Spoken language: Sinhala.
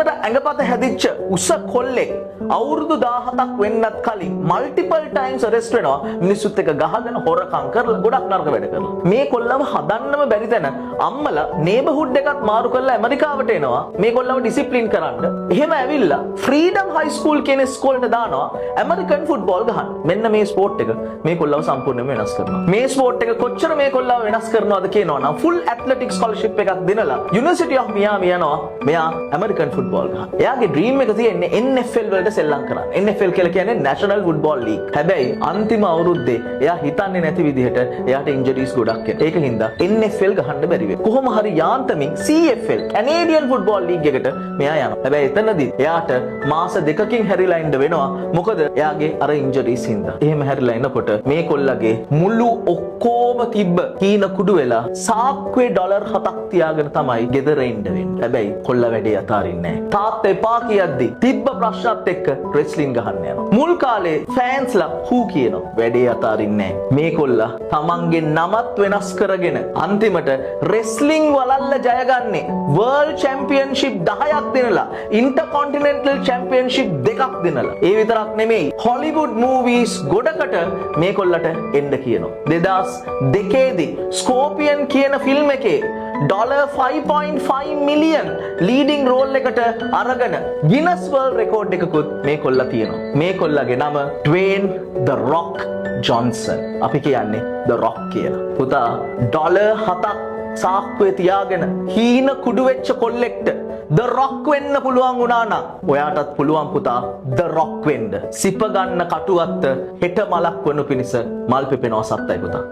හොඳට ඇඟපත හැදිච්ච උස කොල්ලෙක් අවුරුදු 17ක් වෙන්නත් කලින් මල්ටිපල් ටයිම්ස් අරෙස්ට් වෙනවා මිනිස්සුත් එක්ක ගහගෙන හොරකම් කරලා ගොඩක් නරක වැඩ කරලා. මේ කොල්ලව හදන්නම බැරි තැන අම්මලා නේබර්හුඩ් එකත් මාරු කරලා ඇමරිකාවට එනවා මේ කොල්ලව ඩිසිප්ලින් කරන්න. එහෙම ඇවිල්ලා ෆ්‍රීඩම් හයි ස්කූල් කියන ස්කෝලේට දානවා ඇමරිකන් ෆුට්බෝල් ගහන්න. මෙන්න මේ ස්පෝර්ට් එක මේ කොල්ලව සම්පූර්ණයෙන්ම වෙනස් කරනවා. මේ ස්පෝර්ට් එක කොච්චර මේ කොල්ලව වෙනස් කරනවද කියනවා නම් ෆුල් ඇත්ලටික් ස්කෝලර්ෂිප් එකක් දෙනලා යුනිවර්සිටි ඔෆ් මියාමි යනවා මෙයා ඇමරිකන් ෆුට්බෝල් ගහන්න. එයාගේ ඩ්‍රීම් එක තියෙන්නේ NFL වලට සෙල්ලම් කරන්න. NFL කියලා කියන්නේ නැෂනල් ෆුට්බෝල් ලීග්. හැබැයි අන්තිම අවුරුද්දේ එයා හිතන්නේ නැති විදිහට එයාට ඉන්ජරිස් ගොඩක් එනවා. ඒක හින්දා NFL ගහන්න බැරි වෙනවා. කොහොම හරි යාන්තමින් CFL කැනේඩියන් ෆුට්බෝල් ලීග් එකට මෙයා යනවා. හැබැයි එතනදී එයාට මාස දෙකකින් හැරිලා ඉන්න වෙනවා. මොකද එයාගේ අර ඉන්ජරිස් හින්දා. එහෙම හැරිලා ඉනකොට මේ කොල්ලගේ මුළු ඔක්කොම තිබ්බ කීන කුඩු වෙලා සාක්කුවේ ඩොලර් 7ක් තියාගෙන තමයි ගෙදර ඉන්න වෙන්නේ. හැබැයි කොල්ල වැඩේ අතාරින්නේ නැහැ. තාත්තා එපා කියද්දි තිබ්බ ප්‍රශ්නත් එක්ක රෙස්ලින් ගහන්න යනවා. මුල් කාලේ ෆෑන්ස්ලා හූ කියනවා. වැඩේ අතාරින්නේ නැහැ. මේ කොල්ලා තමන්ගේ නමත් වෙනස් කරගෙන අන්තිමට රෙස්ලින් වලල්ල ජයගන්නේ වර්ල්ඩ් චැම්පියන්ෂිප් 10ක් දෙනලා ඉන්ටර්කොන්ටිනෙන්ටල් චැම්පියන්ෂිප් 2ක් දෙනලා. ඒ විතරක් නෙමෙයි හොලිවුඩ් මූවීස් ගොඩකට මේ කොල්ලට එන්න කියනවා. 2002 දී ස්කෝපියන් කියන ෆිල්ම් එකේ $5.5 මිලියන් ලීඩින් රෝල් එකට අරගෙන ගිනස් වර්ල්ඩ් රෙකෝඩ් එකකුත් මේ කොල්ලා තියෙනවා. මේ කොල්ලාගේ නම ඩ්වේන් ද රොක් ජොන්සන්. අපි කියන්නේ ද රොක් කියලා. පුතා $7ක් සාක්කුවේ තියාගෙන හීන කුඩු වෙච්ච කොල්ලෙක්ට ද රොක් වෙන්න පුළුවන් වුණා නම් ඔයාටත් පුළුවන් පුතා ද රොක් වෙන්න. සිප ගන්න කටුවත්ත හෙට මලක් වනු පිණිස මල් පෙපෙනවා සත්තයි පුතා.